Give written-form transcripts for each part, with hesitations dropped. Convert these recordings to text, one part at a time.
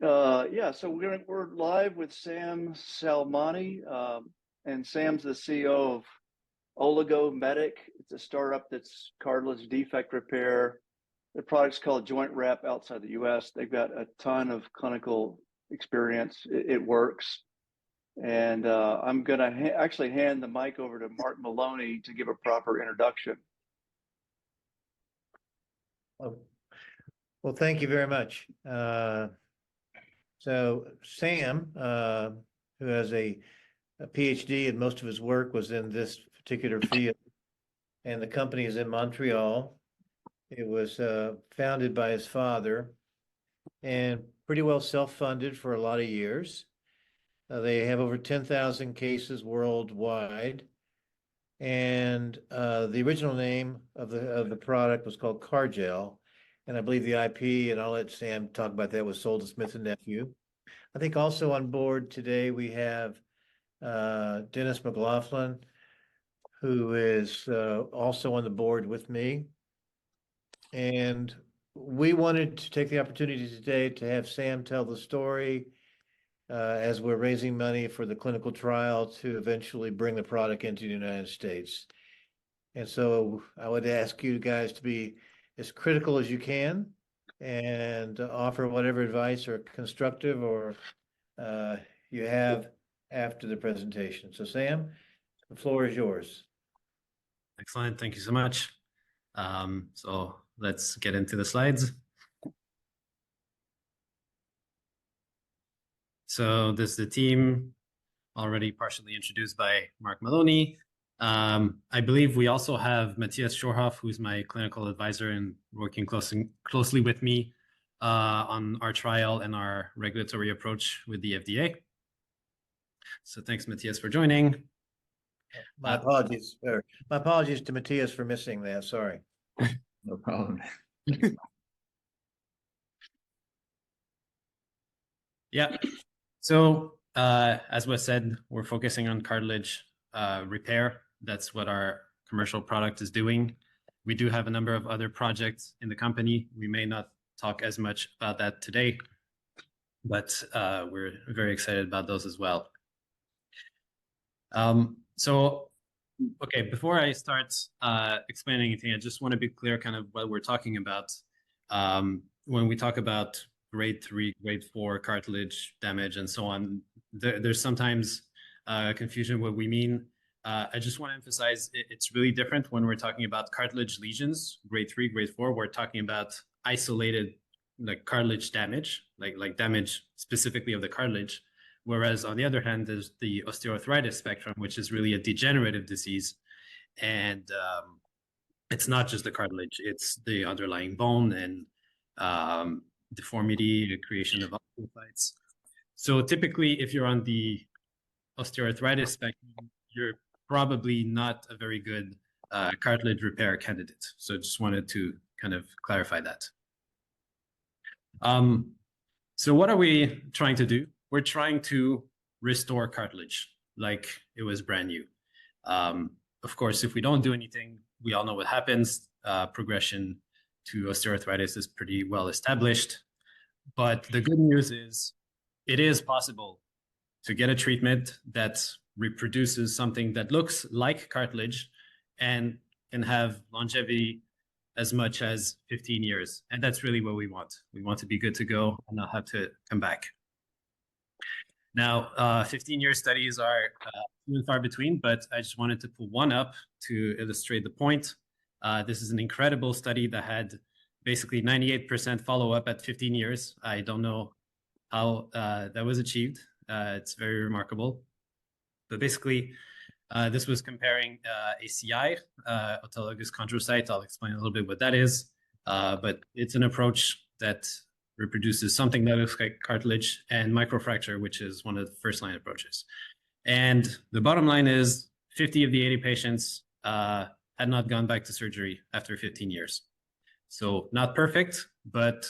Yeah, so we're live with Sam Salmani, and Sam's the CEO of Oligo Medic. It's a startup that's cartilage defect repair. The product's called Joint Wrap outside the U.S. They've got a ton of clinical experience. It works, and I'm going to actually hand the mic over to Mark Maloney to give a proper introduction. Oh, well, thank you very much. So Sam, who has a PhD, and most of his work was in this particular field, and the company is in Montreal. It was founded by his father and pretty well self-funded for a lot of years. They have over 10,000 cases worldwide. And the original name of the product was called Cargel. And I believe the IP, and I'll let Sam talk about that, was sold to Smith and Nephew. I think also on board today we have Dennis McLaughlin, who is also on the board with me. And we wanted to take the opportunity today to have Sam tell the story as we're raising money for the clinical trial to eventually bring the product into the United States. And so I would ask you guys to be as critical as you can and offer whatever advice or constructive or you have after the presentation. So Sam, the floor is yours. Excellent. Thank you so much. So let's get into the slides. So this is the team, already partially introduced by Mark Maloney. I believe we also have Matthias Schorhoff, who's my clinical advisor and working closely with me on our trial and our regulatory approach with the FDA. So thanks, Matthias, for joining. My apologies to Matthias for missing that. Sorry. No problem. Yeah. So as was said, we're focusing on cartilage repair. That's what our commercial product is doing. We do have a number of other projects in the company. We may not talk as much about that today, but we're very excited about those as well. So, okay, before I start explaining anything, I just want to be clear kind of what we're talking about. When we talk about grade 3, grade 4 cartilage damage and so on, there's sometimes confusion what we mean. I just want to emphasize it's really different when we're talking about cartilage lesions, grade 3, grade 4. We're talking about isolated like cartilage damage, like damage specifically of the cartilage. Whereas on the other hand, there's the osteoarthritis spectrum, which is really a degenerative disease. And it's not just the cartilage, it's the underlying bone and deformity, the creation of osteophytes. So typically, if you're on the osteoarthritis spectrum, you're probably not a very good cartilage repair candidate. So just wanted to kind of clarify that. So what are we trying to do? We're trying to restore cartilage like it was brand new. Of course, if we don't do anything, we all know what happens. Progression to osteoarthritis is pretty well established. But the good news is it is possible to get a treatment that reproduces something that looks like cartilage and can have longevity as much as 15 years. And that's really what we want. We want to be good to go and not have to come back. Now, 15-year studies are few and far between, but I just wanted to pull one up to illustrate the point. This is an incredible study that had basically 98% follow-up at 15 years. I don't know how that was achieved. It's very remarkable. But basically, this was comparing ACI, autologous chondrocyte. I'll explain a little bit what that is. But it's an approach that reproduces something that looks like cartilage, and microfracture, which is one of the first-line approaches. And the bottom line is 50 of the 80 patients had not gone back to surgery after 15 years. So not perfect, but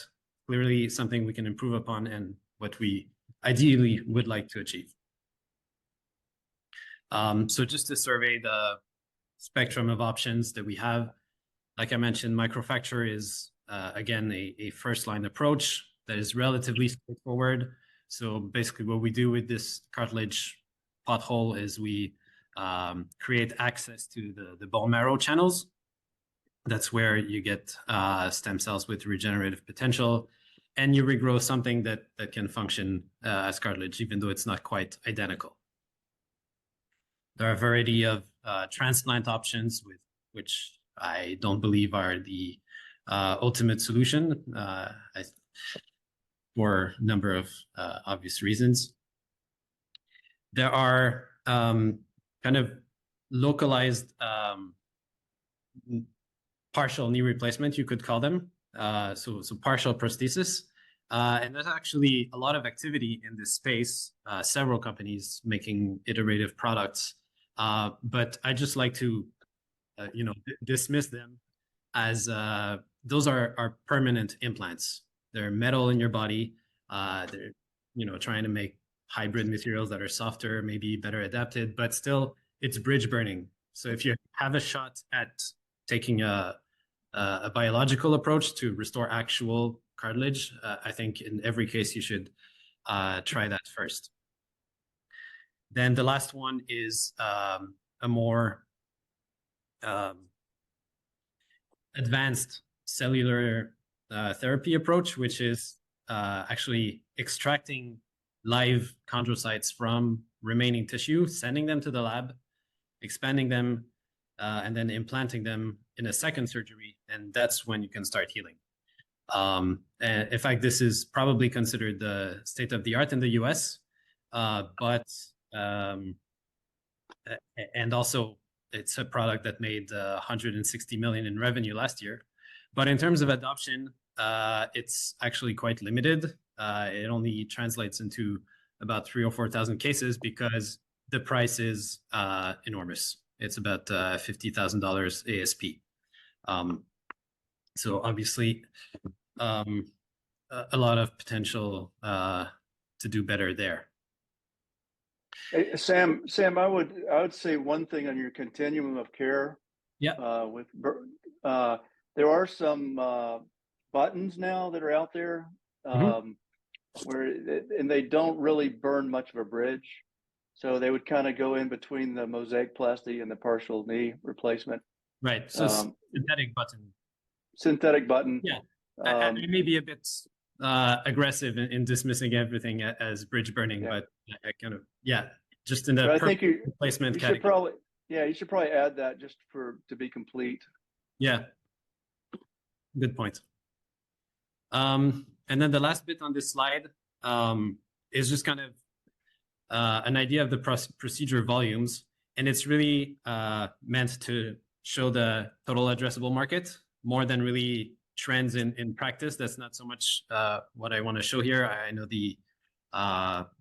clearly something we can improve upon and what we ideally would like to achieve. So just to survey the spectrum of options that we have, like I mentioned, microfracture is, again, a first-line approach. that is relatively straightforward. So basically what we do with this cartilage pothole is we create access to the bone marrow channels. That's where you get stem cells with regenerative potential, and you regrow something that can function as cartilage, even though it's not quite identical. There are a variety of transplant options, which I don't believe are the ultimate solution for a number of obvious reasons. There are kind of localized partial knee replacement, you could call them. So partial prosthesis. And there's actually a lot of activity in this space, several companies making iterative products. But I just like to, dismiss them as those are permanent implants. They're metal in your body. They're, trying to make hybrid materials that are softer, maybe better adapted, but still it's bridge burning. So if you have a shot at taking a biological approach to restore actual cartilage, I think in every case you should try that first. Then the last one is a more advanced cellular therapy approach, which is actually extracting live chondrocytes from remaining tissue, sending them to the lab, expanding them, and then implanting them in a second surgery. And that's when you can start healing. And in fact, this is probably considered the state of the art in the US, and also it's a product that made 160 million in revenue last year. But in terms of adoption, it's actually quite limited. It only translates into about 3,000 or 4,000 cases because the price is enormous. It's about $50,000 ASP. So obviously, a lot of potential to do better there. Hey, Sam, I would say one thing on your continuum of care. Yeah. There are some buttons now that are out there and they don't really burn much of a bridge. So they would kind of go in between the mosaicoplasty and the partial knee replacement. Right. So synthetic button. Synthetic button. Yeah. I may be a bit aggressive in dismissing everything as bridge burning, but I kind of, just in the replacement category. You should probably add that just to be complete. Yeah. Good point. And then the last bit on this slide is just kind of an idea of the procedure volumes. And it's really meant to show the total addressable market more than really trends in practice. That's not so much what I want to show here. I know the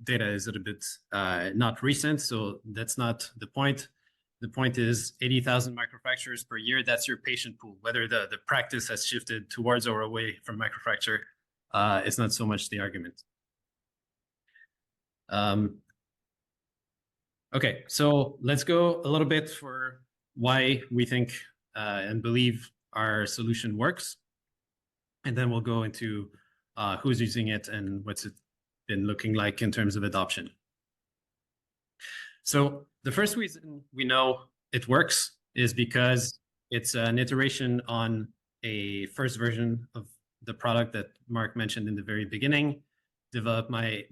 data is a little bit not recent, so that's not the point. The point is 80,000 microfractures per year. That's your patient pool. Whether the practice has shifted towards or away from microfracture is not so much the argument. Okay, so let's go a little bit for why we think and believe our solution works. And then we'll go into who's using it and what's it been looking like in terms of adoption. So the first reason we know it works is because it's an iteration on a first version of the product that Mark mentioned in the very beginning, developed by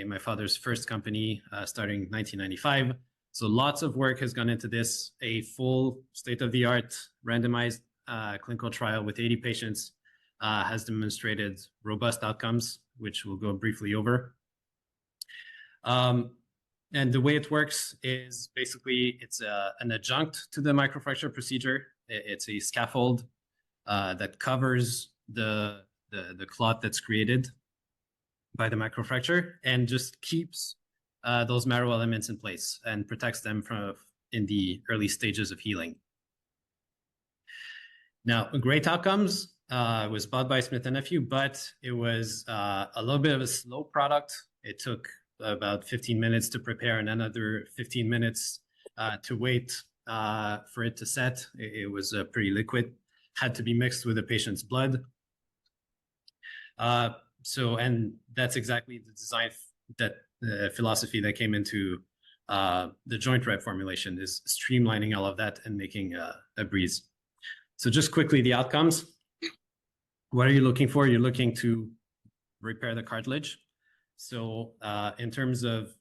my father's first company starting 1995. So lots of work has gone into this, a full state-of-the-art randomized clinical trial with 80 patients has demonstrated robust outcomes, which we'll go briefly over. And the way it works is basically it's an adjunct to the microfracture procedure. It's a scaffold that covers the clot that's created by the microfracture and just keeps those marrow elements in place and protects them in the early stages of healing. Now, great outcomes. It was bought by Smith & Nephew, but it was a little bit of a slow product. It took about 15 minutes to prepare and another 15 minutes to wait for it to set. It was pretty liquid, had to be mixed with the patient's blood. and that's exactly the design that the philosophy that came into the joint rep formulation, is streamlining all of that and making a breeze. So just quickly, the outcomes. What are you looking for? You're looking to repair the cartilage. So in terms of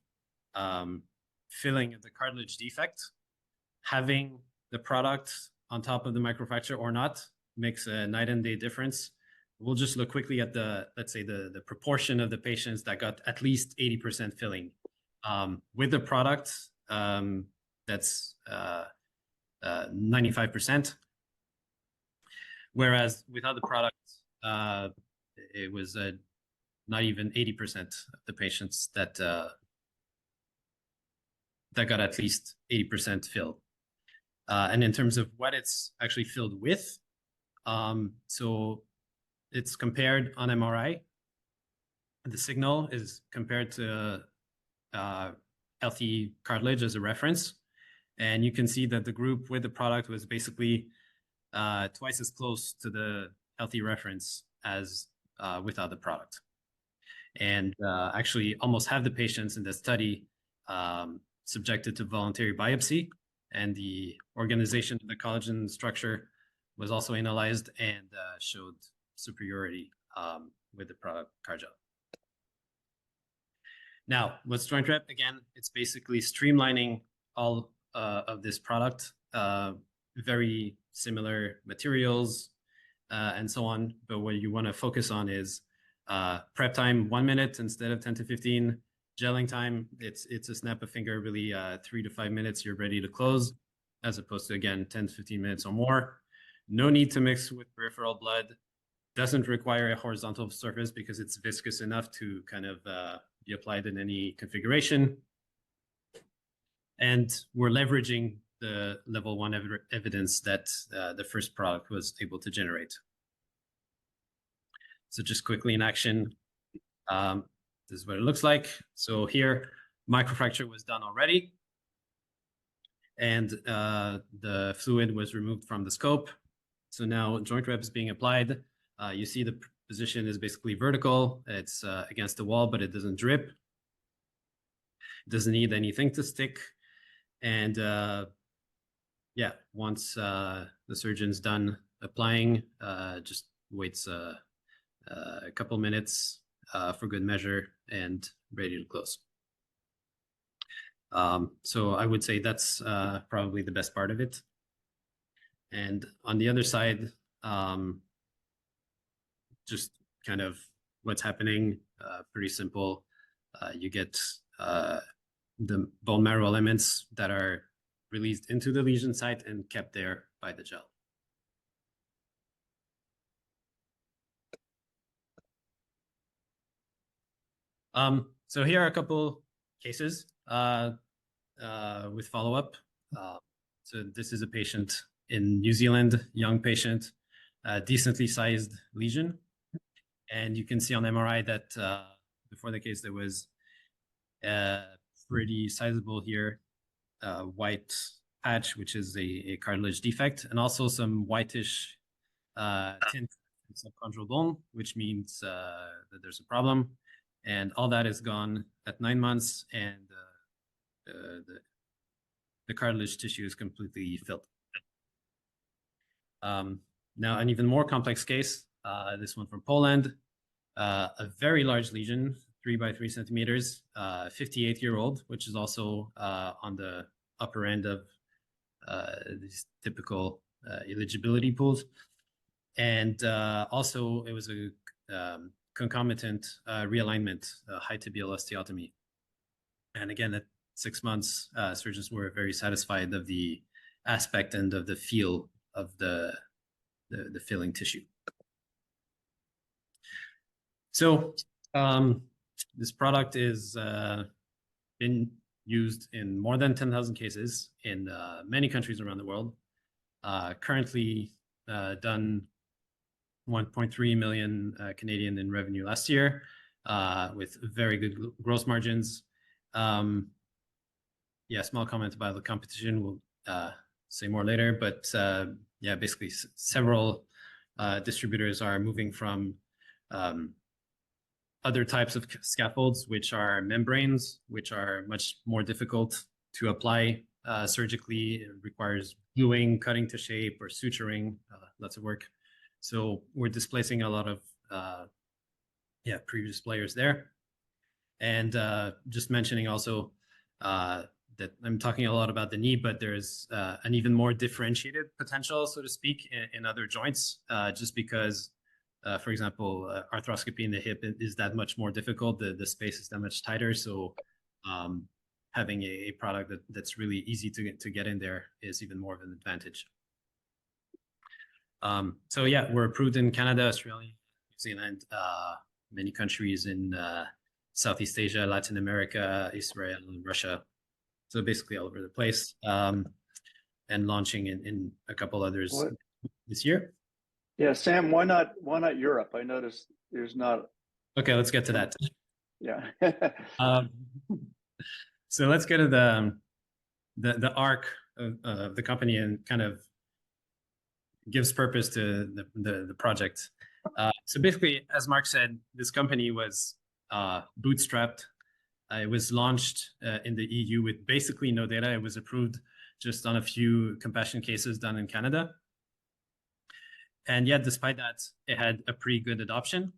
filling the cartilage defect, having the product on top of the microfracture or not makes a night and day difference. We'll just look quickly at let's say the proportion of the patients that got at least 80% filling. With the product, that's 95%. Whereas without the product, it was not even 80% of the patients that got at least 80% filled. And in terms of what it's actually filled with, so it's compared on MRI. The signal is compared to healthy cartilage as a reference. And you can see that the group with the product was basically twice as close to the healthy reference as without the product. And actually almost half the patients in the study subjected to voluntary biopsy, and the organization of the collagen structure was also analyzed and showed superiority with the product Cargel. Now, what's joint rep? Again, it's basically streamlining all of this product, very similar materials and so on. But what you want to focus on is prep time, 1 minute instead of 10 to 15. Gelling time, it's a snap of finger, really 3 to 5 minutes, you're ready to close, as opposed to, again, 10 to 15 minutes or more. No need to mix with peripheral blood. Doesn't require a horizontal surface because it's viscous enough to kind of be applied in any configuration. And we're leveraging the level 1 evidence that the first product was able to generate. So just quickly in action, this is what it looks like. So here, microfracture was done already, and the fluid was removed from the scope. So now joint rep is being applied. You see the position is basically vertical. It's against the wall, but it doesn't drip. It doesn't need anything to stick. And yeah, once the surgeon's done applying, just waits a couple minutes for good measure and ready to close. So I would say that's probably the best part of it. And on the other side, just kind of what's happening, pretty simple. You get the bone marrow elements that are released into the lesion site and kept there by the gel. So here are a couple cases with follow-up. So this is a patient in New Zealand, young patient, decently sized lesion. And you can see on MRI that before the case, there was pretty sizable here white patch, which is a cartilage defect, and also some whitish tint in subchondral bone, which means that there's a problem. And all that is gone at 9 months, and the cartilage tissue is completely filled. Now, an even more complex case, this one from Poland, a very large lesion, 3 by 3 centimeters, 58-year-old, which is also on the upper end of these typical eligibility pools. And also, it was a concomitant realignment, high tibial osteotomy. And again, at 6 months, surgeons were very satisfied of the aspect and of the feel of the filling tissue. So this product is been used in more than 10,000 cases in many countries around the world. Currently done 1.3 million Canadian in revenue last year, with very good gross margins. Yeah, small comment about the competition. We'll say more later, but yeah, basically several distributors are moving from other types of scaffolds, which are membranes, which are much more difficult to apply surgically. It requires gluing, cutting to shape, or suturing, lots of work. So we're displacing a lot of previous players there. And just mentioning also that I'm talking a lot about the knee, but there's an even more differentiated potential, so to speak, in other joints, just because, for example, arthroscopy in the hip is that much more difficult. The space is that much tighter. So having a product that's really easy to get in there is even more of an advantage. So yeah, we're approved in Canada, Australia, New Zealand, many countries in Southeast Asia, Latin America, Israel, Russia. So basically all over the place, and launching in a couple others this year. Yeah, Sam, why not Europe? I noticed there's not. Okay, let's get to that. Yeah. So let's get to the arc of the company and kind of gives purpose to the project. So basically, as Mark said, this company was bootstrapped. It was launched in the EU with basically no data. It was approved just on a few compassion cases done in Canada. And yet, despite that, it had a pretty good adoption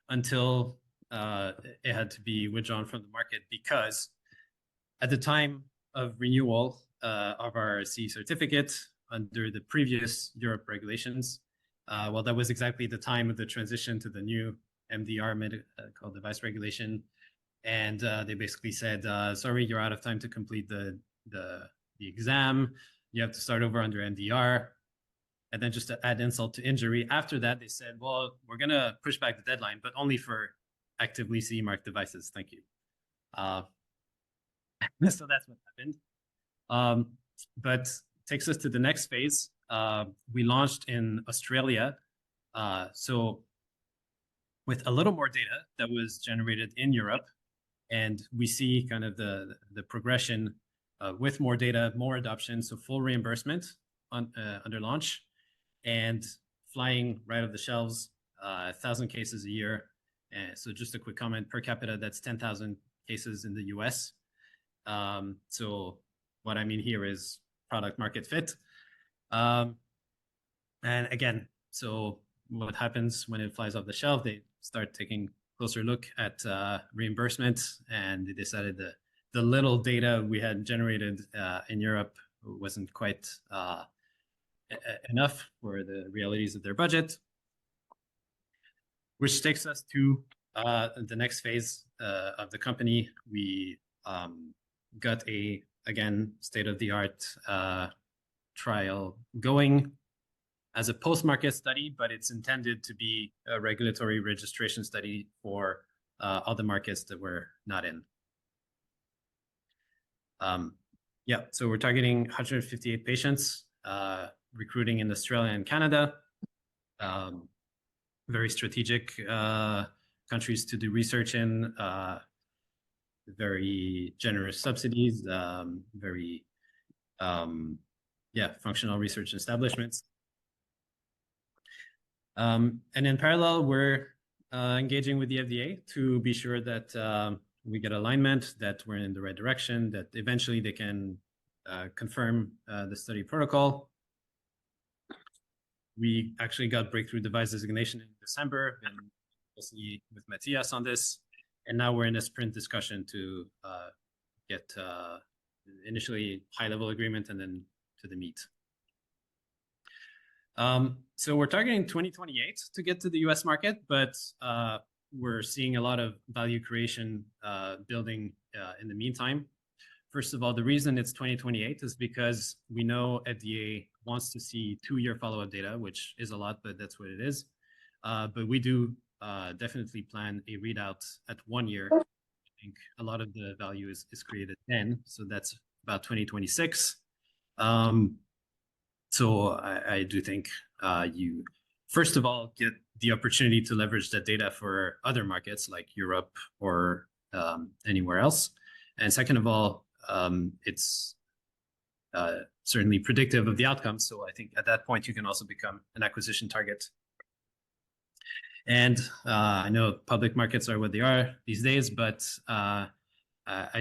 until it had to be withdrawn from the market, because at the time of renewal of our CE certificate under the previous Europe regulations, well, that was exactly the time of the transition to the new MDR, medical device regulation. And they basically said, sorry, you're out of time to complete the exam. You have to start over under MDR. And then just to add insult to injury, after that, they said, well, we're going to push back the deadline, but only for actively CE marked devices. Thank you. So that's what happened. But takes us to the next phase. We launched in Australia. So with a little more data that was generated in Europe, and we see kind of the progression with more data, more adoption, so full reimbursement under launch, and flying right off the shelves, 1,000 cases a year. So just a quick comment, per capita, that's 10,000 cases in the US. So what I mean here is product market fit. And again, so what happens when it flies off the shelf? They start taking closer look at reimbursement, and they decided that the little data we had generated in Europe wasn't quite enough for the realities of their budget, which takes us to the next phase of the company. We got again, state-of-the-art trial going as a post-market study, but it's intended to be a regulatory registration study for all the markets that we're not in. Yeah, so we're targeting 158 patients, recruiting in Australia and Canada. Very strategic countries to do research in, very generous subsidies, very, functional research establishments. And in parallel, we're engaging with the FDA to be sure that we get alignment, that we're in the right direction, that eventually they can confirm the study protocol. We actually got breakthrough device designation in December, and closely with Matthias on this. And now we're in a sprint discussion to get initially high-level agreement and then to the meat. So we're targeting 2028 to get to the US market, but we're seeing a lot of value creation building in the meantime. First of all, the reason it's 2028 is because we know FDA wants to see 2-year follow-up data, which is a lot, but that's what it is. But we do definitely plan a readout at 1 year. I think a lot of the value is created then, so that's about 2026. So I do think you, first of all, get the opportunity to leverage that data for other markets like Europe or anywhere else. And second of all, it's certainly predictive of the outcome. So I think at that point, you can also become an acquisition target. And I know public markets are what they are these days, but I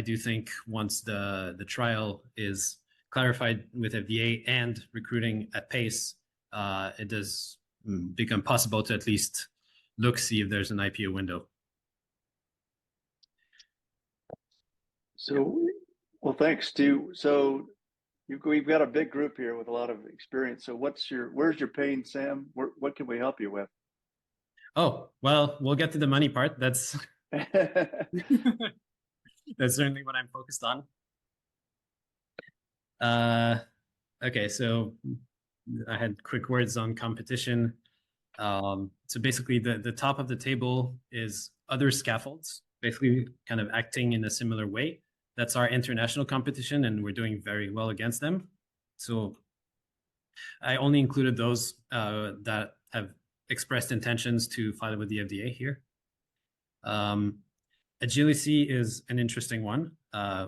do think once the trial is clarified with FDA and recruiting at pace, it does become possible to at least see if there's an IPO window. So, well, thanks, Stu. So we've got a big group here with a lot of experience. So where's your pain, Sam? What can we help you with? Oh, well, we'll get to the money part. That's that's certainly what I'm focused on. Okay, so I had quick words on competition. So basically the top of the table is other scaffolds, basically kind of acting in a similar way. That's our international competition, and we're doing very well against them. So I only included those that have expressed intentions to file with the FDA here. Agili-C is an interesting one.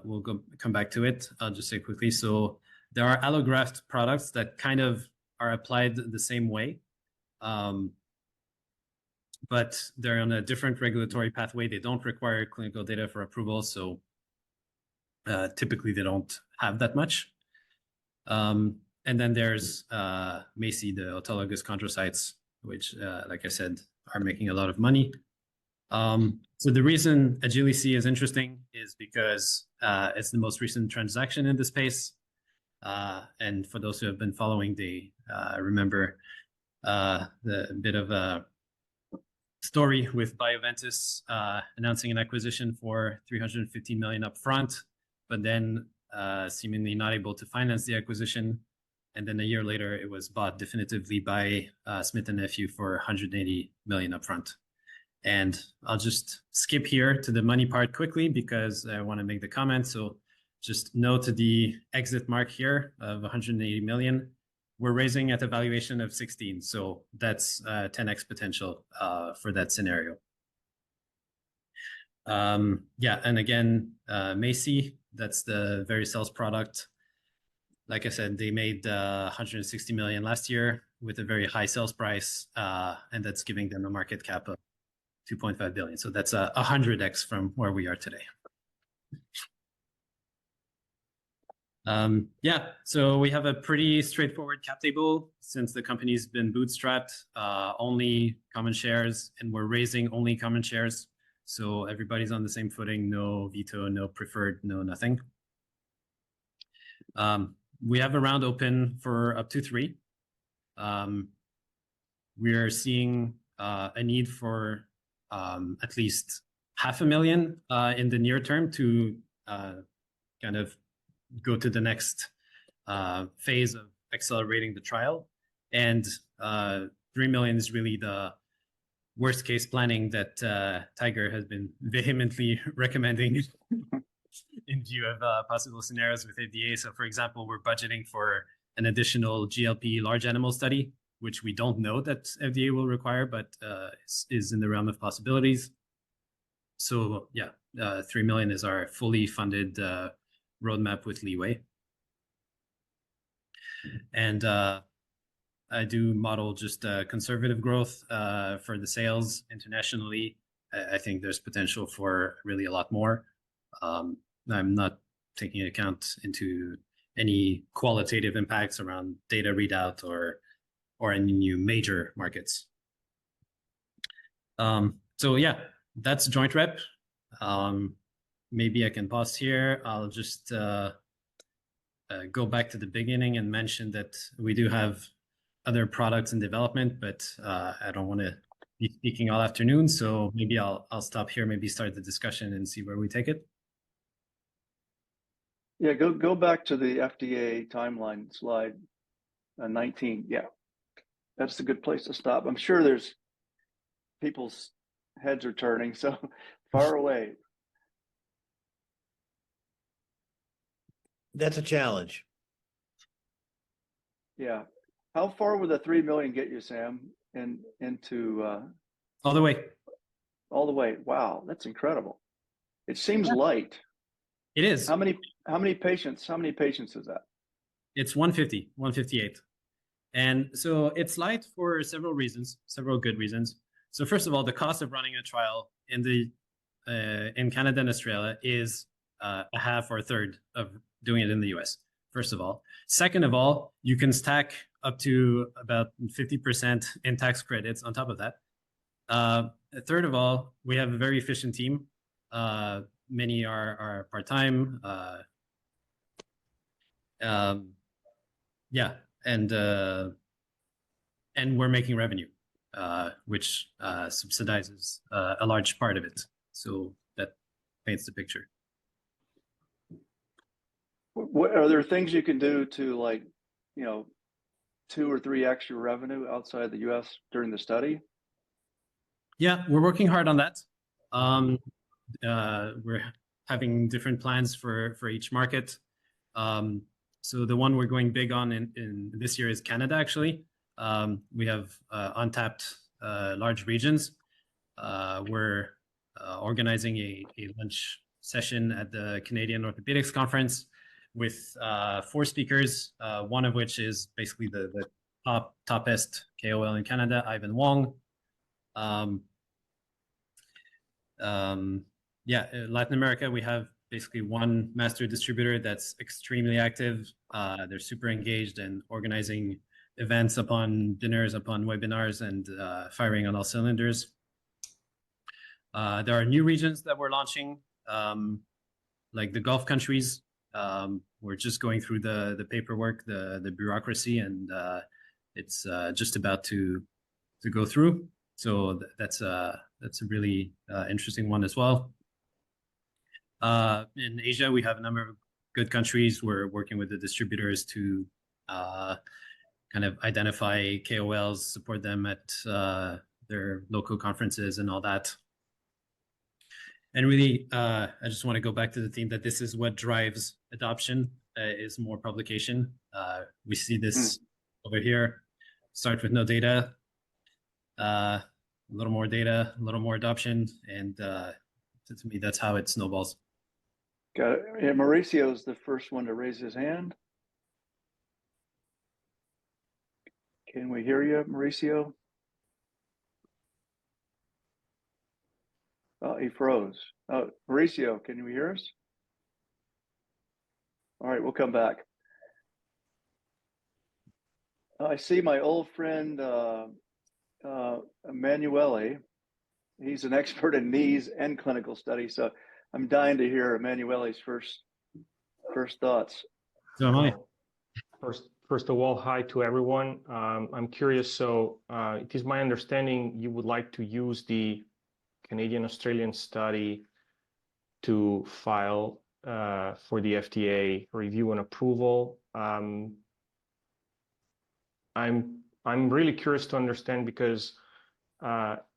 We'll come back to it. I'll just say quickly. So there are allograft products that kind of are applied the same way, but they're on a different regulatory pathway. They don't require clinical data for approval, so typically they don't have that much. And then there's MACI, the autologous chondrocytes, which, like I said, are making a lot of money. So the reason Agili-C is interesting is because it's the most recent transaction in the space. And for those who have been following, they remember the bit of a story with Bioventus announcing an acquisition for $315 million upfront, but then seemingly not able to finance the acquisition. And then a year later, it was bought definitively by Smith & Nephew for $180 million upfront. And I'll just skip here to the money part quickly because I want to make the comment. So just note the exit mark here of 180 million. We're raising at a valuation of 16. So that's 10x potential for that scenario. Yeah, and again, MACI, that's the Vericells product. Like I said, they made 160 million last year with a very high sales price, and that's giving them a market cap of 2.5 billion. So that's 100x from where we are today. Yeah, so we have a pretty straightforward cap table since the company's been bootstrapped, only common shares, and we're raising only common shares. So everybody's on the same footing, no veto, no preferred, no nothing. We have a round open for up to 3. We are seeing a need for at least 500,000 in the near term to kind of go to the next phase of accelerating the trial. And 3 million is really the worst case planning that Tiger has been vehemently recommending in view of possible scenarios with FDA. So for example, we're budgeting for an additional GLP large animal study, which we don't know that FDA will require, but is in the realm of possibilities. So yeah, 3 million is our fully funded roadmap with leeway. And I do model just conservative growth for the sales internationally. I think there's potential for really a lot more. I'm not taking account into any qualitative impacts around data readout or any new major markets. So yeah, that's joint rep. Maybe I can pause here. I'll just go back to the beginning and mention that we do have other products in development, but I don't want to be speaking all afternoon. So maybe I'll stop here, maybe start the discussion and see where we take it. Yeah, go back to the FDA timeline slide 19. Yeah, that's a good place to stop. I'm sure there's people's heads are turning, so far away. That's a challenge. Yeah. How far would the 3 million get you, Sam? Into all the way. All the way. Wow, that's incredible. It seems light. It is. How many patients is that? It's 158. And so it's light for several reasons, several good reasons. So first of all, the cost of running a trial in Canada and Australia is a half or a third of doing it in the US, first of all. Second of all, you can stack up to about 50% in tax credits on top of that. Third of all, we have a very efficient team. Many are part-time. Yeah, and we're making revenue, which subsidizes a large part of it. So that paints the picture. What are there things you can do to, like, 2 or 3x your revenue outside the US during the study? Yeah, we're working hard on that. We're having different plans for each market. So the one we're going big on in this year is Canada, actually. We have untapped large regions. We're organizing a lunch session at the Canadian Orthopedics Conference with 4 speakers, one of which is basically the toppest KOL in Canada, Ivan Wong. Yeah, Latin America, we have basically one master distributor that's extremely active. They're super engaged and organizing events upon dinners, upon webinars, and firing on all cylinders. There are new regions that we're launching, like the Gulf countries. We're just going through the paperwork, the bureaucracy, and it's just about to go through. So that's a really interesting one as well. In Asia, we have a number of good countries. We're working with the distributors to kind of identify KOLs, support them at their local conferences and all that. And really, I just want to go back to the theme that this is what drives adoption, is more publication. We see this over here. Start with no data, a little more data, a little more adoption, and to me, that's how it snowballs. Got it. Yeah, Mauricio's the first one to raise his hand. Can we hear you, Mauricio? Oh, he froze. Oh, Mauricio, can you hear us? All right, we'll come back. I see my old friend Emanuele. He's an expert in knees and clinical studies, so I'm dying to hear Emanuele's first thoughts. So am I. First of all, hi to everyone. I'm curious. So it is my understanding you would like to use the Canadian-Australian study to file for the FDA review and approval. I'm really curious to understand, because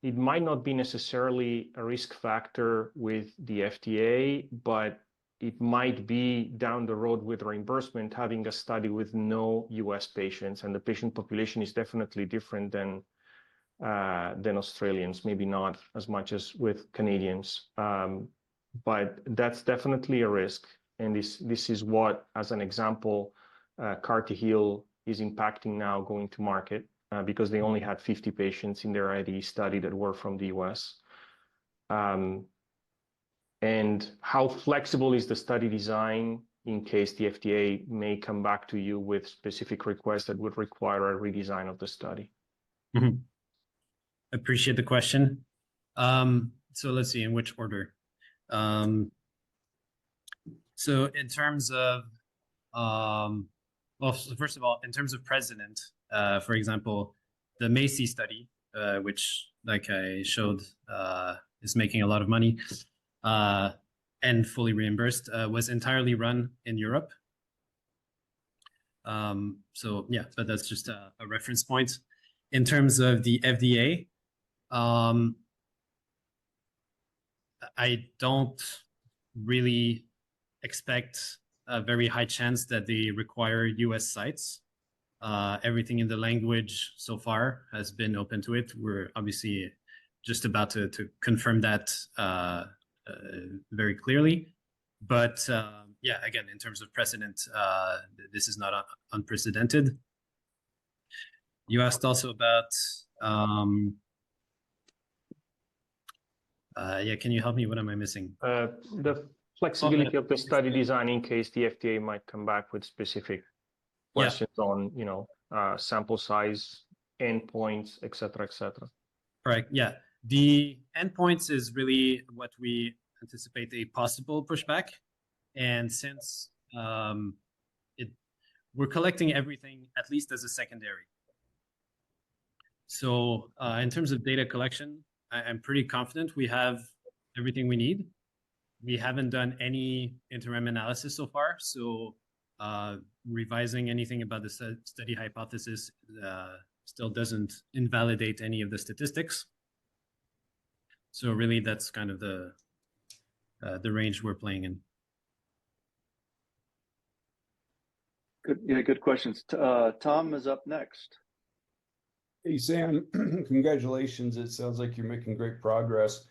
it might not be necessarily a risk factor with the FDA, but it might be down the road with reimbursement, having a study with no US patients, and the patient population is definitely different than Australians, maybe not as much as with Canadians. But that's definitely a risk. And this is what, as an example, CartiHeal is impacting now going to market, because they only had 50 patients in their IDE study that were from the US. And how flexible is the study design in case the FDA may come back to you with specific requests that would require a redesign of the study? Mm-hmm. Appreciate the question. So let's see in which order. So in terms of, well, first of all, in terms of precedent, for example, the Macy study, which, like I showed, is making a lot of money and fully reimbursed, was entirely run in Europe. So yeah, but that's just a reference point. In terms of the FDA, I don't really expect a very high chance that they require US sites. Everything in the language so far has been open to it. We're obviously just about to confirm that very clearly. But yeah, again, in terms of precedent, this is not unprecedented. You asked also about Yeah, can you help me? What am I missing? The flexibility of the study design in case the FDA might come back with specific questions on, sample size, endpoints, et cetera, et cetera. Correct. Yeah. The endpoints is really what we anticipate a possible pushback. And since we're collecting everything at least as a secondary. So in terms of data collection, I'm pretty confident we have everything we need. We haven't done any interim analysis so far. So revising anything about the study hypothesis still doesn't invalidate any of the statistics. So really, that's kind of the range we're playing in. Good, yeah, good questions. Tom is up next. Hey, Sam, congratulations. It sounds like you're making great progress.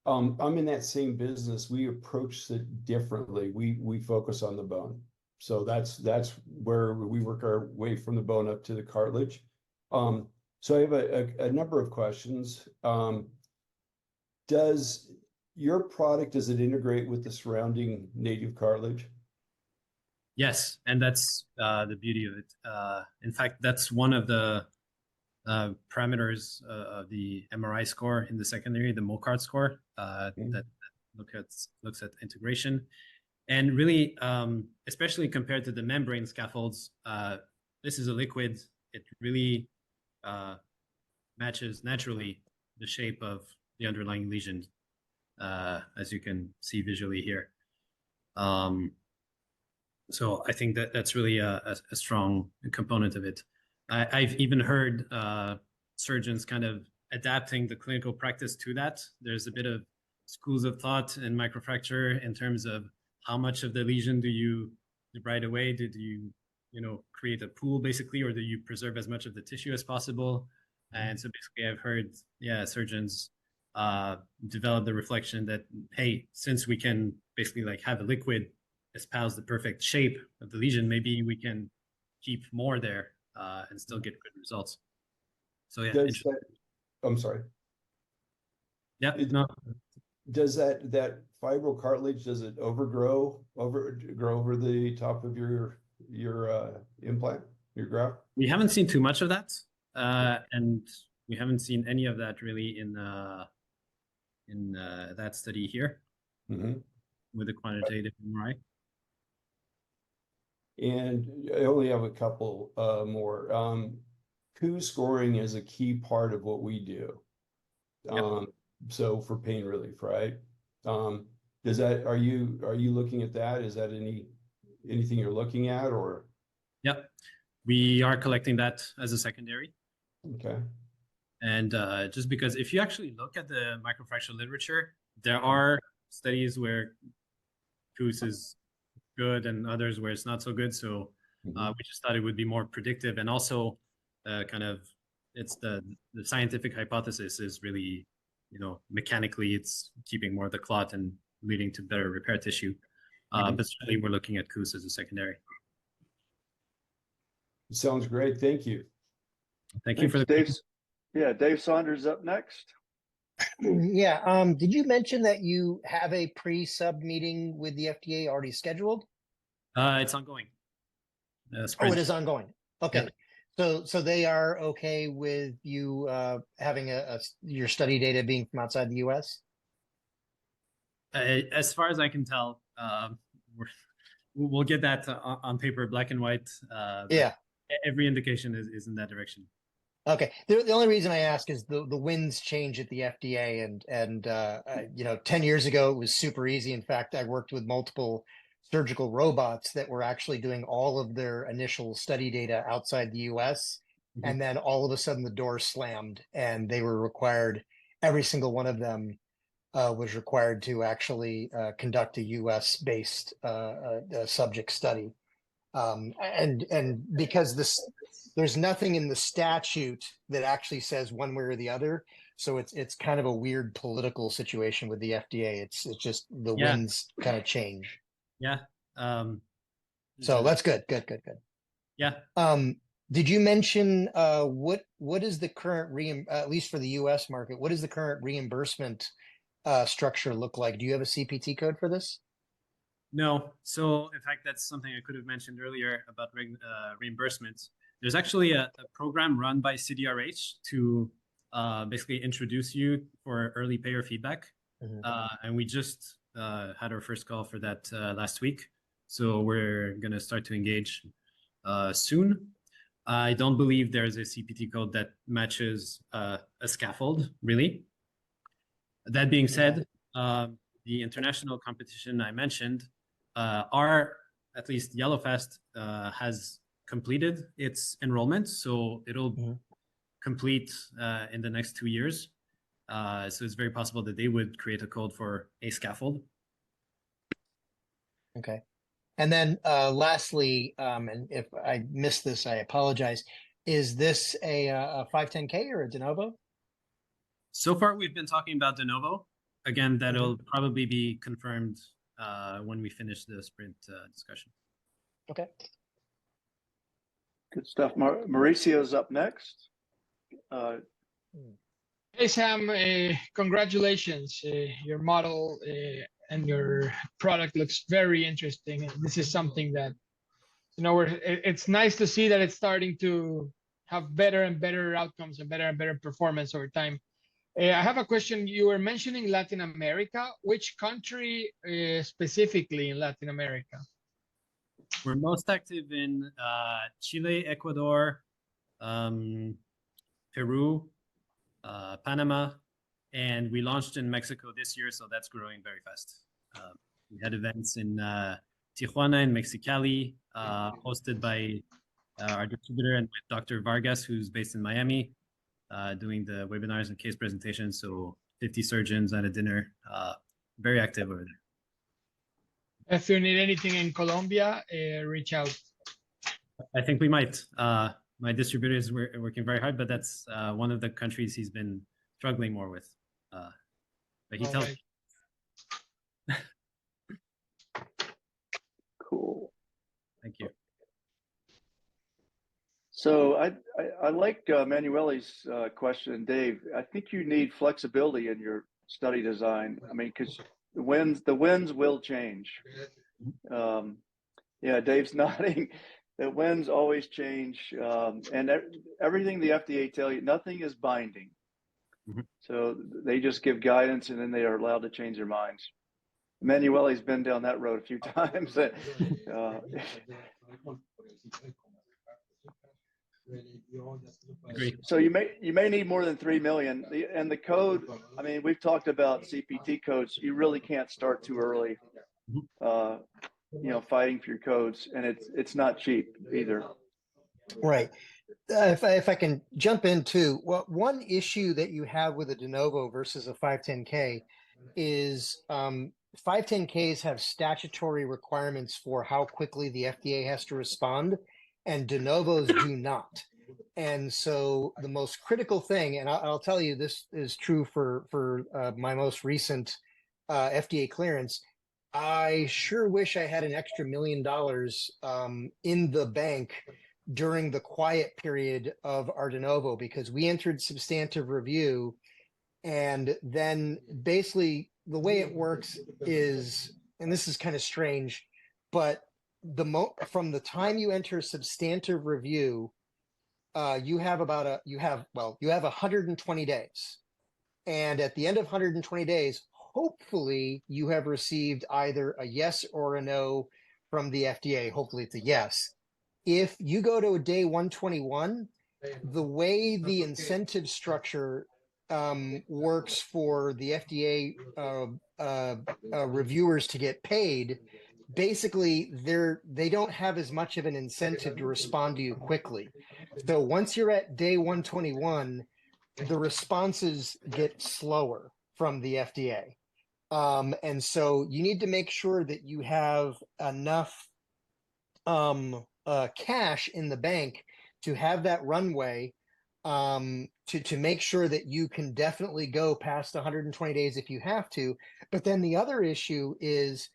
I'm in that same business. We approach it differently. We focus on the bone. So that's where we work our way from the bone up to the cartilage. So I have a number of questions. Does your product, does it integrate with the surrounding native cartilage? Yes, and that's the beauty of it. In fact, that's one of the parameters of the MRI score in the secondary, the MOCART score, that looks at integration. And really, especially compared to the membrane scaffolds, this is a liquid. It really matches naturally the shape of the underlying lesion, as you can see visually here. So I think that's really a strong component of it. I've even heard surgeons kind of adapting the clinical practice to that. There's a bit of schools of thought in microfracture in terms of how much of the lesion do you debride away? Did you create a pool basically, or do you preserve as much of the tissue as possible? And so basically I've heard, surgeons develop the reflection that, hey, since we can basically like have a liquid espouse the perfect shape of the lesion, maybe we can keep more there and still get good results. So yeah. I'm sorry. Yeah, no. Does that fibrocartilage, does it grow over the top of your implant, your graft? We haven't seen too much of that, and we haven't seen any of that really in that study here with the quantitative MRI. And I only have a couple more. Coup scoring is a key part of what we do. So for pain relief, right? Does that, are you looking at that? Is that anything you're looking at, or? Yep, we are collecting that as a secondary. Okay. And just because if you actually look at the microfracture literature, there are studies where COUS is good and others where it's not so good. So we just thought it would be more predictive, and also kind of it's the scientific hypothesis is really, mechanically it's keeping more of the clot and leading to better repair tissue. But certainly we're looking at COUS as a secondary. Sounds great. Thank you. Thank you for the Dave. Yeah, Dave Saunders up next. Yeah. Did you mention that you have a pre-sub meeting with the FDA already scheduled? It's ongoing. Oh, it is ongoing. Okay. Yeah. So they are okay with you having your study data being from outside the US? As far as I can tell, we'll get that on paper, black and white. Yeah. Every indication is in that direction. Okay. The only reason I ask is the winds change at the FDA, and 10 years ago it was super easy. In fact, I worked with multiple surgical robots that were actually doing all of their initial study data outside the US. And then all of a sudden the door slammed and they were required, every single one of them was required to actually conduct a US based subject study. And because there's nothing in the statute that actually says one way or the other. So it's kind of a weird political situation with the FDA. It's just the winds kind of change. Yeah. So that's good. Yeah. Did you mention what is the current at least for the US market, what is the current reimbursement structure look like? Do you have a CPT code for this? No. So in fact, that's something I could have mentioned earlier about reimbursements. There's actually a program run by CDRH to basically introduce you for early payer feedback. And we just had our first call for that last week. So we're going to start to engage soon. I don't believe there's a CPT code that matches a scaffold, really. That being said, the international competition I mentioned, at least Yellowfest has completed its enrollment, so it'll complete in the next 2 years. So it's very possible that they would create a code for a scaffold. Okay. And then lastly, and if I missed this, I apologize. Is this a 510K or a de novo? So far, we've been talking about de novo. Again, that'll probably be confirmed when we finish the sprint discussion. Okay. Good stuff. Mauricio's up next. Hey, Sam, congratulations. Your model and your product looks very interesting. And this is something that, it's nice to see that it's starting to have better and better outcomes and better performance over time. I have a question. You were mentioning Latin America. Which country specifically in Latin America? We're most active in Chile, Ecuador, Peru, Panama, and we launched in Mexico this year, so that's growing very fast. We had events in Tijuana and Mexicali, hosted by our distributor and with Dr. Vargas, who's based in Miami, doing the webinars and case presentations. So 50 surgeons at a dinner, very active over there. If you need anything in Colombia, reach out. I think we might. My distributor is working very hard, but that's one of the countries he's been struggling more with. But he tells me. Cool. Thank you. So I like Manuele's question, Dave. I think you need flexibility in your study design. I mean, because the winds will change. Yeah, Dave's nodding. The winds always change, and everything the FDA tell you, nothing is binding. So they just give guidance, and then they are allowed to change their minds. Manuele's been down that road a few times. So you may need more than 3 million. And the code, I mean, we've talked about CPT codes. You really can't start too early, fighting for your codes, and it's not cheap either. Right. If I can jump into one issue that you have with a de novo versus a 510K is 510Ks have statutory requirements for how quickly the FDA has to respond, and de novos do not. And so the most critical thing, and I'll tell you, this is true for my most recent FDA clearance. I sure wish I had an extra $1 million in the bank during the quiet period of our de novo, because we entered substantive review, and then basically the way it works is, and this is kind of strange, but from the time you enter substantive review, you have 120 days, and at the end of 120 days, hopefully you have received either a yes or a no from the FDA. Hopefully it's a yes. If you go to a day 121, the way the incentive structure works for the FDA reviewers to get paid, basically they don't have as much of an incentive to respond to you quickly. So once you're at day 121, the responses get slower from the FDA. And so you need to make sure that you have enough cash in the bank to have that runway to make sure that you can definitely go past 120 days if you have to. But then the other issue is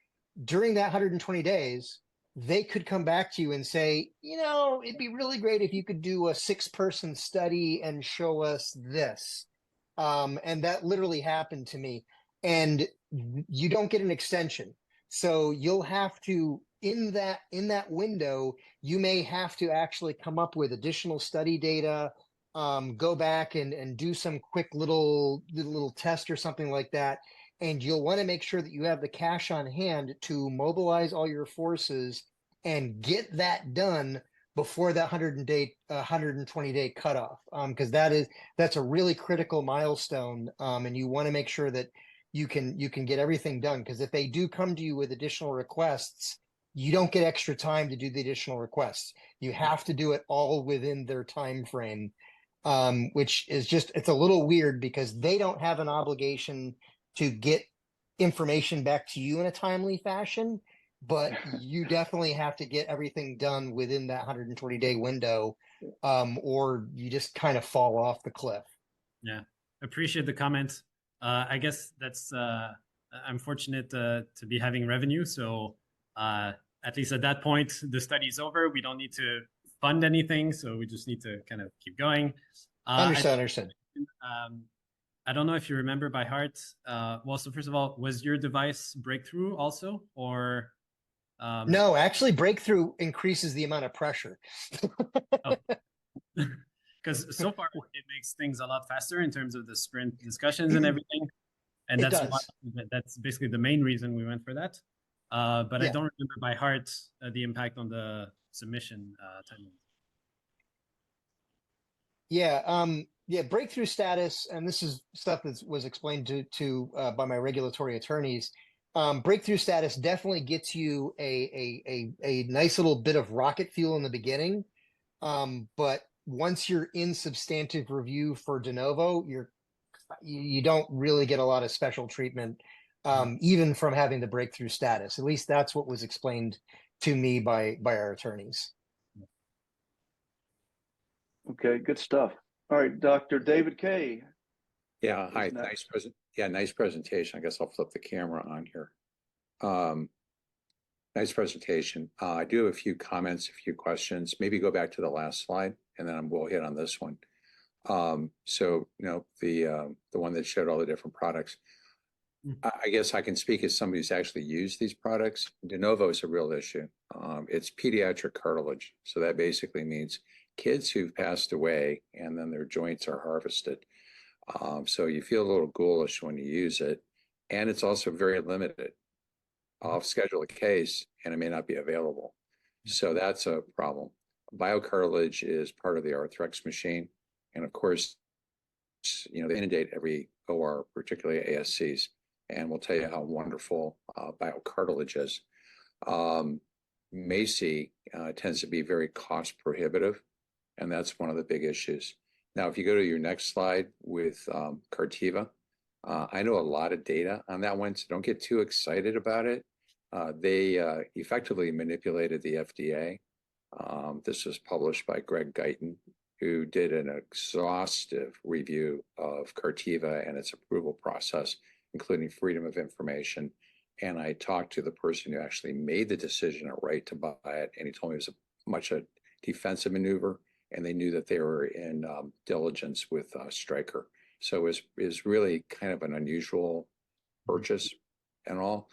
during that 120 days, they could come back to you and say, it'd be really great if you could do a 6-person study and show us this. And that literally happened to me. and you don't get an extension. So you'll have to, in that window, you may have to actually come up with additional study data, go back and do some quick little test or something like that. And you'll want to make sure that you have the cash on hand to mobilize all your forces and get that done before that 120-day cutoff. Because that's a really critical milestone. And you want to make sure that you can get everything done. Because if they do come to you with additional requests, you don't get extra time to do the additional requests. You have to do it all within their time frame, which is it's a little weird because they don't have an obligation to get information back to you in a timely fashion, but you definitely have to get everything done within that 120-day window, or you just kind of fall off the cliff. Yeah, appreciate the comment. I guess that's I'm fortunate to be having revenue, so at least at that point the study is over. We don't need to fund anything, so we just need to kind of keep going. Understood. I don't know if you remember by heart. Well, so first of all, was your device breakthrough also, or? No, actually, breakthrough increases the amount of pressure. Because so far it makes things a lot faster in terms of the sprint discussions and everything, and that's basically the main reason we went for that. But yeah. I don't remember by heart the impact on the submission timeline. Yeah, breakthrough status, and this is stuff that was explained to by my regulatory attorneys. Breakthrough status definitely gets you a nice little bit of rocket fuel in the beginning, but once you're in substantive review for de novo, you don't really get a lot of special treatment, even from having the breakthrough status. At least that's what was explained to me by our attorneys. Okay, good stuff. All right, Dr. David Kay. Yeah, hi. Nice presentation. I guess I'll flip the camera on here. Nice presentation. I do have a few comments, a few questions. Maybe go back to the last slide, and then we'll hit on this one. So the one that showed all the different products. I guess I can speak as somebody who's actually used these products. De novo is a real issue. It's pediatric cartilage, so that basically means kids who've passed away and then their joints are harvested. So you feel a little ghoulish when you use it, and it's also very limited. I'll schedule a case and it may not be available. So that's a problem. Biocartilage is part of the Arthrex machine. And of course, they inundate every OR, particularly ASCs, and we'll tell you how wonderful biocartilage is. MACI tends to be very cost prohibitive, and that's one of the big issues. Now, if you go to your next slide with Cartiva, I know a lot of data on that one, so don't get too excited about it. They effectively manipulated the FDA. This was published by Greg Guyton, who did an exhaustive review of Cartiva and its approval process, including freedom of information. And I talked to the person who actually made the decision at Wright to buy it, and he told me it was much a defensive maneuver, and they knew that they were in diligence with Stryker. So it was really kind of an unusual purchase and all.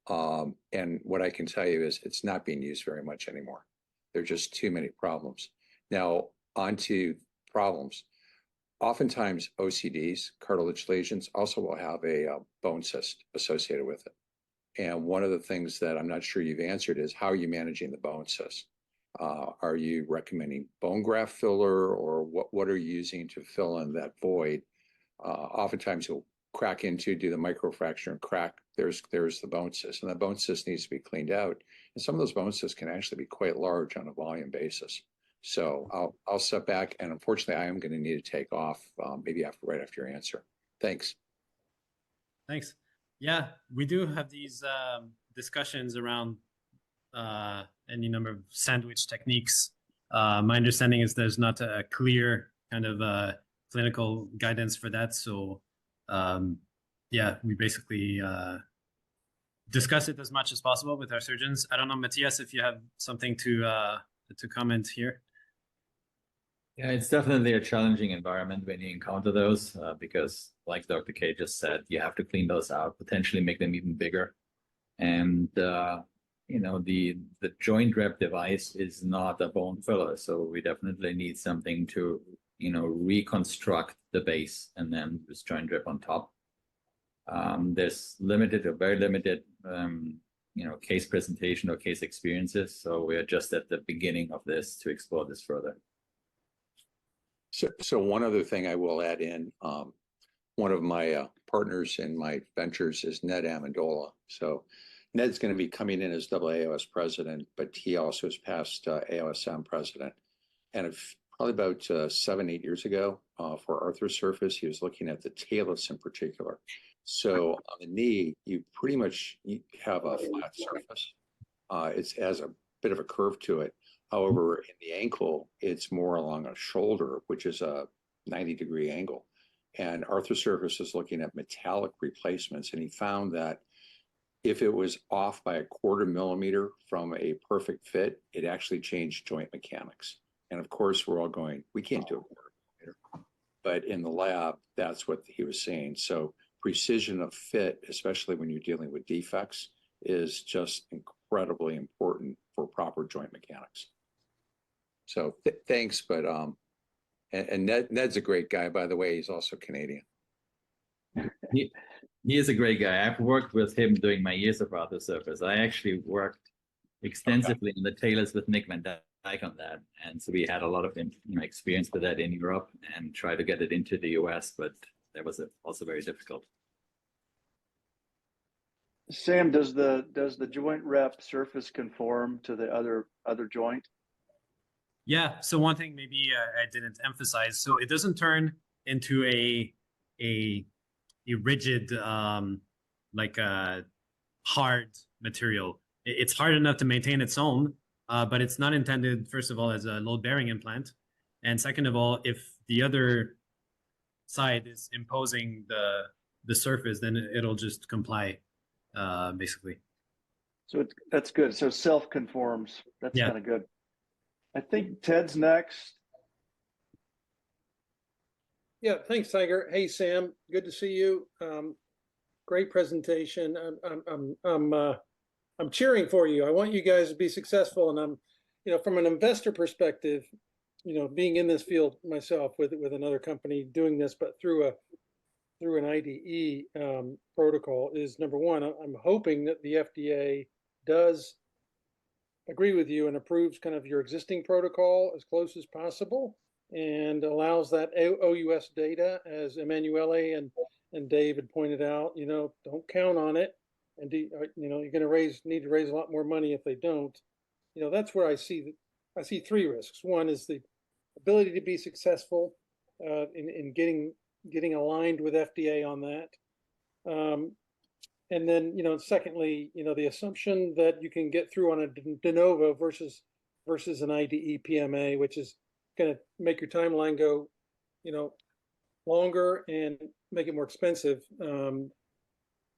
And what I can tell you is it's not being used very much anymore. There are just too many problems. Now, on to problems. Oftentimes, OCDs, cartilage lesions, also will have a bone cyst associated with it. And one of the things that I'm not sure you've answered is, how are you managing the bone cyst? Are you recommending bone graft filler, or what are you using to fill in that void? Oftentimes you'll crack into, do the microfracture and crack, there's the bone cyst, and that bone cyst needs to be cleaned out. And some of those bone cysts can actually be quite large on a volume basis. So I'll step back, and unfortunately I am going to need to take off maybe right after your answer. Thanks. Thanks. Yeah, we do have these discussions around any number of sandwich techniques. My understanding is there's not a clear kind of clinical guidance for that. So yeah, we basically discuss it as much as possible with our surgeons. I don't know, Matthias, if you have something to comment here. Yeah, it's definitely a challenging environment when you encounter those because, like Dr. K just said, you have to clean those out, potentially make them even bigger. And the joint rep device is not a bone filler, so we definitely need something to reconstruct the base and then this joint rep on top. There's very limited case presentation or case experiences, so we're just at the beginning of this to explore this further. So one other thing I will add in, one of my partners in my ventures is Ned Amendola. So Ned's going to be coming in as AAOS president, but he also is past AOSM president. And probably about 7-8 years ago for arthrosurface, he was looking at the talus in particular. So on the knee, you pretty much have a flat surface. It has a bit of a curve to it. However, in the ankle, it's more along a shoulder, which is a 90-degree angle. And arthrosurface is looking at metallic replacements, and he found that if it was off by 1/4 millimeter from a perfect fit, it actually changed joint mechanics. And of course, we're all going, we can't do 1/4 millimeter. But in the lab, that's what he was saying. So precision of fit, especially when you're dealing with defects, is just incredibly important for proper joint mechanics. So thanks, but and Ned's a great guy, by the way. He's also Canadian. He is a great guy. I've worked with him during my years of arthrosurface. I actually worked extensively in the talus with Nick Van Dyke on that, and so we had a lot of experience with that in Europe and tried to get it into the US, but that was also very difficult. Sam, does the joint rep surface conform to the other joint? Yeah. So one thing maybe I didn't emphasize. So it doesn't turn into a rigid like a hard material. It's hard enough to maintain its own, but it's not intended, first of all, as a load-bearing implant, and second of all, if the other side is imposing the surface, then it'll just comply, basically. So that's good. So self-conforms. That's kind of good. I think Ted's next. Yeah, thanks, Tiger. Hey, Sam, good to see you. Great presentation. I'm cheering for you. I want you guys to be successful, and I'm, from an investor perspective, being in this field myself with another company doing this, but through an IDE protocol is number one. I'm hoping that the FDA does agree with you and approves kind of your existing protocol as close as possible and allows that OUS data, as Emanuele and David pointed out. Don't count on it, and you're going to need to raise a lot more money if they don't. That's where I see 3 risks. One is the ability to be successful in getting aligned with FDA on that. And then, secondly, the assumption that you can get through on a de novo versus an IDE PMA, which is going to make your timeline go, longer and make it more expensive.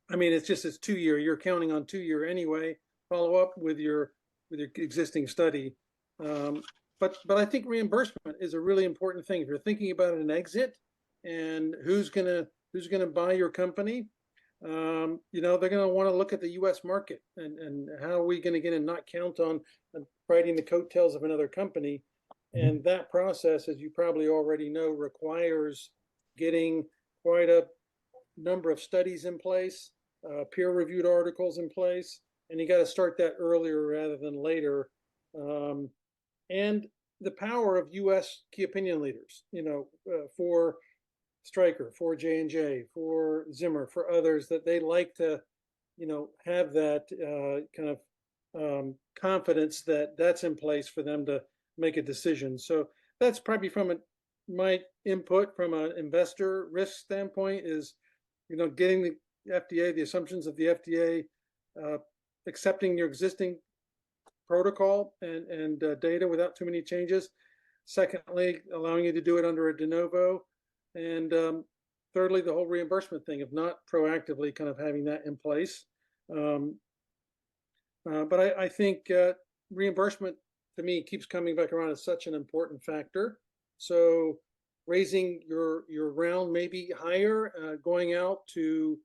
It's 2 year. You're counting on 2 year anyway. Follow up with your existing study. But I think reimbursement is a really important thing. If you're thinking about an exit and who's gonna buy your company, they're going to want to look at the U.S. market and how are we going to get and not count on riding the coattails of another company. And that process, as you probably already know, requires getting quite a number of studies in place, peer-reviewed articles in place, and you got to start that earlier rather than later. And the power of U.S. key opinion leaders, for Stryker, for J&J, for Zimmer, for others, that they like to, have that kind of confidence that that's in place for them to make a decision. So that's probably from my input from an investor risk standpoint is, getting the FDA, the assumptions of the FDA, accepting your existing protocol and data without too many changes. Secondly, allowing you to do it under a de novo. And thirdly, the whole reimbursement thing of not proactively kind of having that in place. But I think reimbursement to me keeps coming back around as such an important factor. So raising your round maybe higher, going out to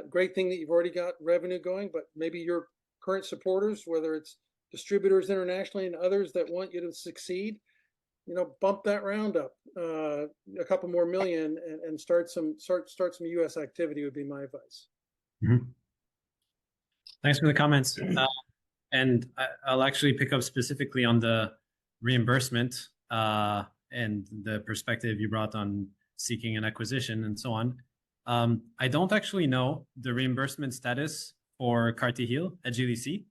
great thing that you've already got revenue going, but maybe your current supporters, whether it's distributors internationally and others that want you to succeed, bump that round up a couple more million and start some U.S. activity would be my advice. Mm-hmm. Thanks for the comments. And I'll actually pick up specifically on the reimbursement and the perspective you brought on seeking an acquisition and so on. I don't actually know the reimbursement status for CartiHeal at GDC,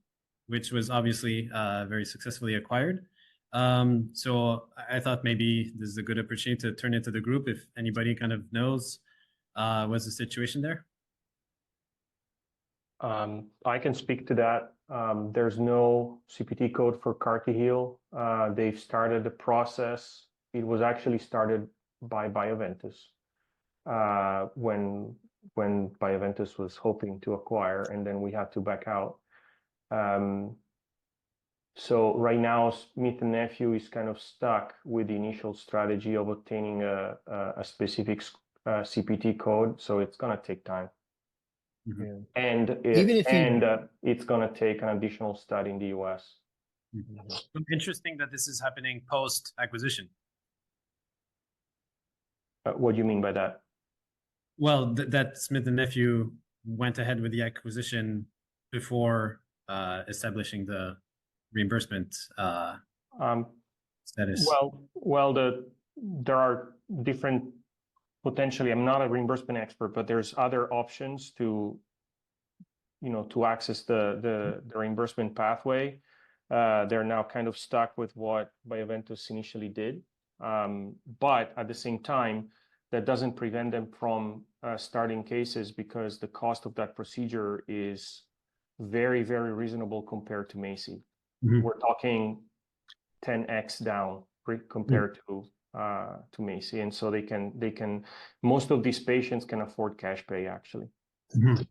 which was obviously very successfully acquired. So I thought maybe this is a good opportunity to turn it to the group if anybody kind of knows what's the situation there. I can speak to that. There's no CPT code for CartiHeal. They've started the process. It was actually started by Bioventus when Bioventus was hoping to acquire, and then we had to back out. So right now, Smith & Nephew is kind of stuck with the initial strategy of obtaining a specific CPT code. So it's going to take time. Mm-hmm. And it's going to take an additional study in the US. Mm-hmm. Interesting that this is happening post-acquisition. What do you mean by that? Well, that Smith & Nephew went ahead with the acquisition before establishing the reimbursement status. Well, there are different. Potentially, I'm not a reimbursement expert, but there's other options to access the reimbursement pathway. They're now kind of stuck with what Bioventus initially did. But at the same time, that doesn't prevent them from starting cases because the cost of that procedure is very, very reasonable compared to MACI. Mm-hmm. We're talking 10x down compared to MACI, and so they can most of these patients can afford cash pay actually. Mm-hmm.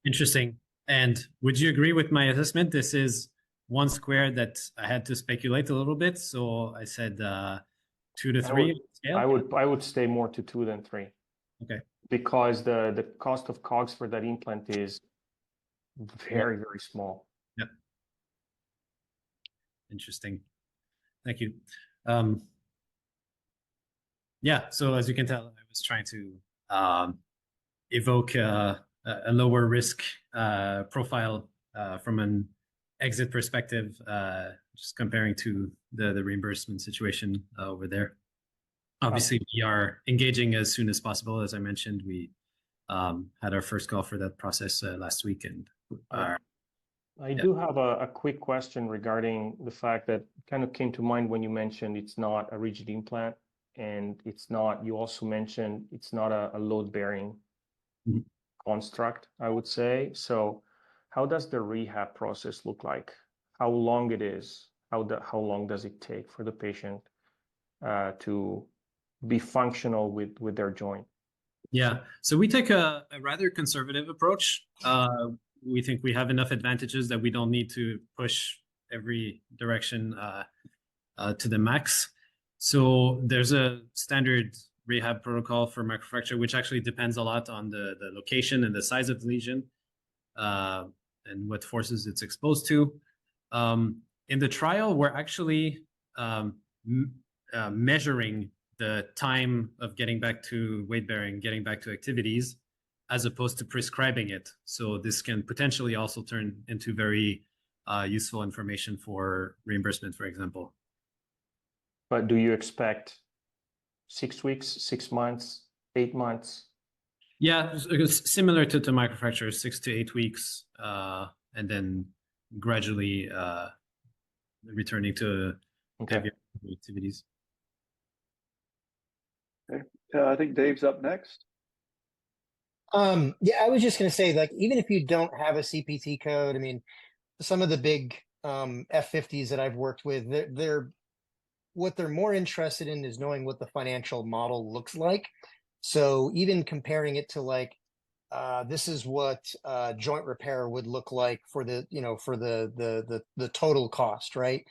Interesting. And would you agree with my assessment? This is one square that I had to speculate a little bit, so I said 2 to 3. I would stay more to 2 than 3. Okay. Because the cost of COGS for that implant is very, very small. Yeah. Interesting. Thank you. Yeah, so as you can tell, I was trying to evoke a lower risk profile from an exit perspective, just comparing to the reimbursement situation over there. Obviously, we are engaging as soon as possible. As I mentioned, we had our first call for that process last week. And I do have a quick question regarding the fact that kind of came to mind when you mentioned it's not a rigid implant. And you also mentioned it's not a load-bearing construct, I would say. So how does the rehab process look like? How long it is? How long does it take for the patient to be functional with their joint? Yeah, so we take a rather conservative approach. We think we have enough advantages that we don't need to push every direction to the max. So there's a standard rehab protocol for microfracture, which actually depends a lot on the location and the size of the lesion and what forces it's exposed to. In the trial, we're actually measuring the time of getting back to weight bearing, getting back to activities, as opposed to prescribing it. So this can potentially also turn into very useful information for reimbursement, for example. But do you expect 6 weeks, 6 months, 8 months? Yeah, it's similar to microfracture, 6 to 8 weeks, and then gradually returning to heavier activities. Okay. I think Dave's up next. Yeah, I was just going to say, like, even if you don't have a CPT code, I mean, some of the big F50s that I've worked with, what they're more interested in is knowing what the financial model looks like. So even comparing it to like, this is what joint repair would look like for the total cost, right?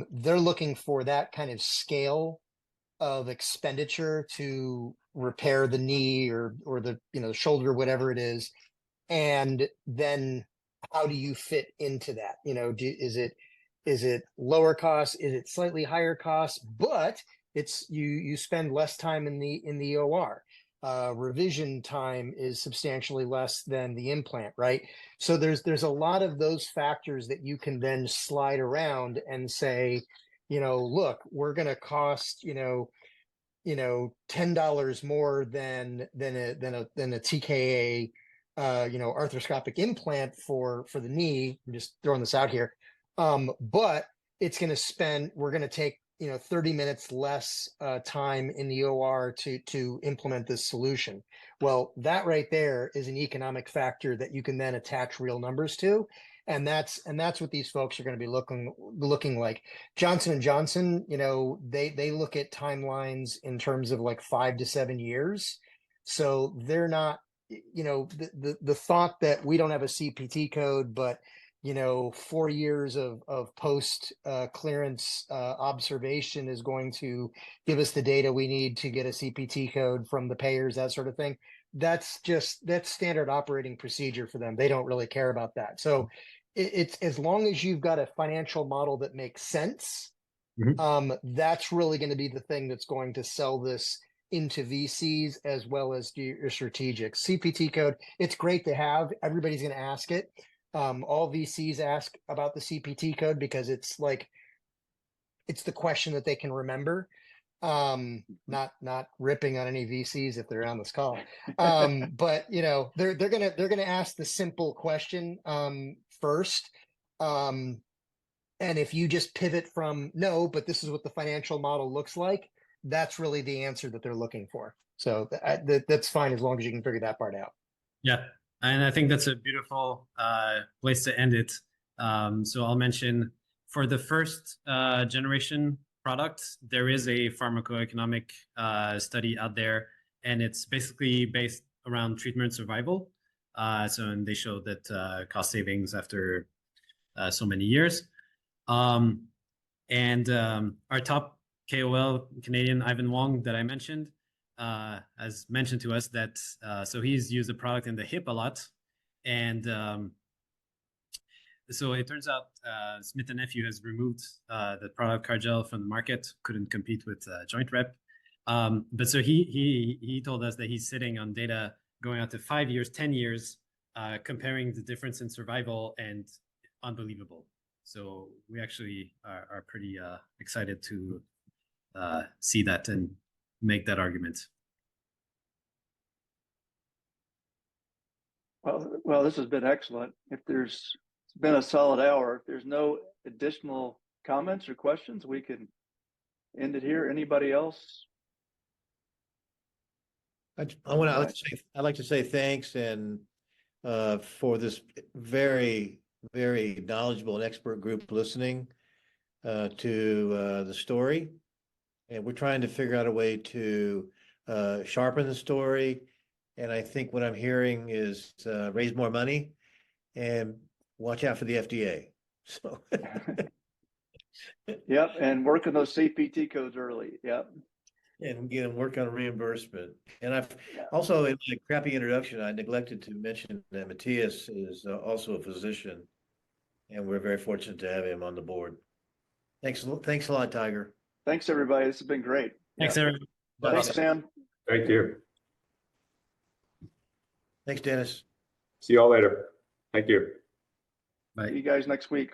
They're looking for that kind of scale of expenditure to repair the knee or the shoulder, whatever it is, and then how do you fit into that? Is it lower cost? Is it slightly higher cost? But it's you spend less time in the OR. Revision time is substantially less than the implant, right? So there's a lot of those factors that you can then slide around and say, look, we're going to cost, $10 more than a TKA, arthroscopic implant for the knee. I'm just throwing this out here. But we're going to take 30 minutes less time in the OR to implement this solution. Well, that right there is an economic factor that you can then attach real numbers to. And that's what these folks are going to be looking like. Johnson & Johnson, they look at timelines in terms of like 5 to 7 years. So they're not, the thought that we don't have a CPT code, but 4 years of post clearance observation is going to give us the data we need to get a CPT code from the payers, that sort of thing. That's standard operating procedure for them. They don't really care about that. So it's as long as you've got a financial model that makes sense, that's really going to be the thing that's going to sell this into VCs as well as your strategic CPT code. It's great to have. Everybody's going to ask it. All VCs ask about the CPT code because it's the question that they can remember. Not ripping on any VCs if they're on this call. But they're gonna ask the simple question first. And if you just pivot from no, but this is what the financial model looks like, that's really the answer that they're looking for. So that's fine as long as you can figure that part out. Yeah. And I think that's a beautiful place to end it. So I'll mention for the first generation product, there is a pharmacoeconomic study out there, and it's basically based around treatment survival. And they show that cost savings after so many years. And our top KOL, Canadian Ivan Wong, that I mentioned, has mentioned to us that so he's used the product in the hip a lot, and so it turns out Smith & Nephew has removed the product Cargel from the market, couldn't compete with Joint Rep. But so he told us that he's sitting on data going out to 5 years, 10 years, comparing the difference in survival, and unbelievable. So we actually are pretty excited to see that and make that argument. Well, this has been excellent. It's been a solid hour. If there's no additional comments or questions, we can end it here. Anybody else? I'd like to say thanks and for this very, very knowledgeable and expert group listening to the story. And we're trying to figure out a way to sharpen the story. And I think what I'm hearing is raise more money and watch out for the FDA. So Yep, and work on those CPT codes early. Yep. And get them work on reimbursement. And I've also, in my crappy introduction, I neglected to mention that Matthias is also a physician, and we're very fortunate to have him on the board. Thanks a lot, Tiger. Thanks, everybody. This has been great. Thanks, everyone. Thanks, Sam. Thank you. Thanks, Dennis. See you all later. Thank you. Bye. See you guys next week.